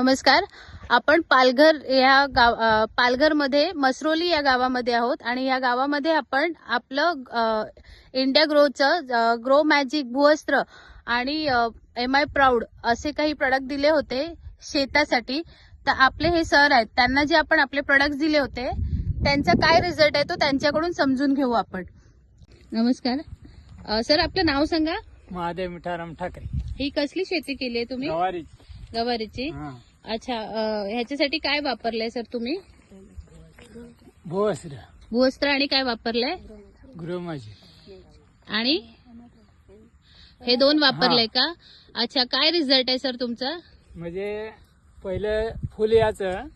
नमस्कार. आपण पालघरमध्ये मसरोली या गावामध्ये आहोत आणि या गावामध्ये आपण आपलं इंडिया ग्रोचं ग्रो मॅजिक भूवस्त्र आणि MI प्राऊड असे काही प्रोडक्ट दिले होते शेतासाठी. तर आपले हे सर आहेत, त्यांना जे आपण आपले प्रोडक्ट दिले होते त्यांचा काय रिझल्ट आहे तो त्यांच्याकडून समजून घेऊ आपण. नमस्कार सर, आपलं नाव सांगा. महादेव मिठाराम ठाकरे. ही कसली शेती केली आहे तुम्ही? गवारीची. अच्छा, ह्याच्यासाठी काय वापरलंय सर तुम्ही? भूवस्त्र आणि काय वापरलंय? ग्रो मॅजिक आणि हे दोन वापरलंय का? अच्छा, काय रिझल्ट आहे सर तुमचा? म्हणजे पहिले फुल याचं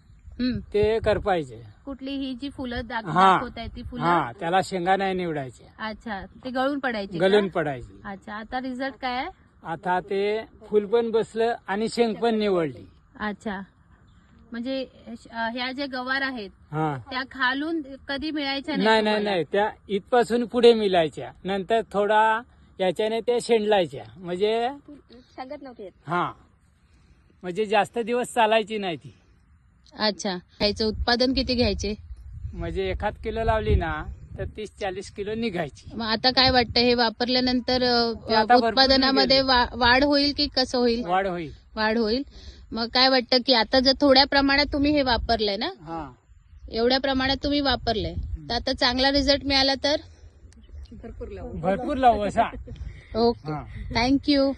ते करपायचे. कुठली ही जी फुलं दाखवत आहे ती फुलं? त्याला शेंगा नाही निवडायचे. अच्छा, ते गळून पडायचे? गळून पडायचे. अच्छा, आता रिझल्ट काय आहे? आता ते फुल पण बसलं आणि शेंग पण निवडली. अच्छा, म्हणजे ह्या ज्या गवार आहेत हा, त्या खालून कधी मिळायच्या नाही नाही नाही, त्या इथपासून पुढे मिळायच्या. नंतर थोडा याच्याने ते शेंडलायच्या, म्हणजे सांगत नव्हते. हा, म्हणजे जास्त दिवस चालायची नाही ती. अच्छा, ह्याचं उत्पादन किती घ्यायचे? म्हणजे 1 किलो लावली ना तर 30-40 किलो निघायची. मग आता काय वाटतं, हे वापरल्यानंतर आता भरपूर उत्पादनामध्ये वाढ होईल की कसं होईल? वाढ होईल. वाढ होईल. मग काय वाटतं की आता जर थोड्या प्रमाणात तुम्ही हे वापरलंय ना, एवढ्या प्रमाणात तुम्ही वापरलंय, तर आता चांगला रिझल्ट मिळाला तर भरपूर लावू असा. Okay, thank you.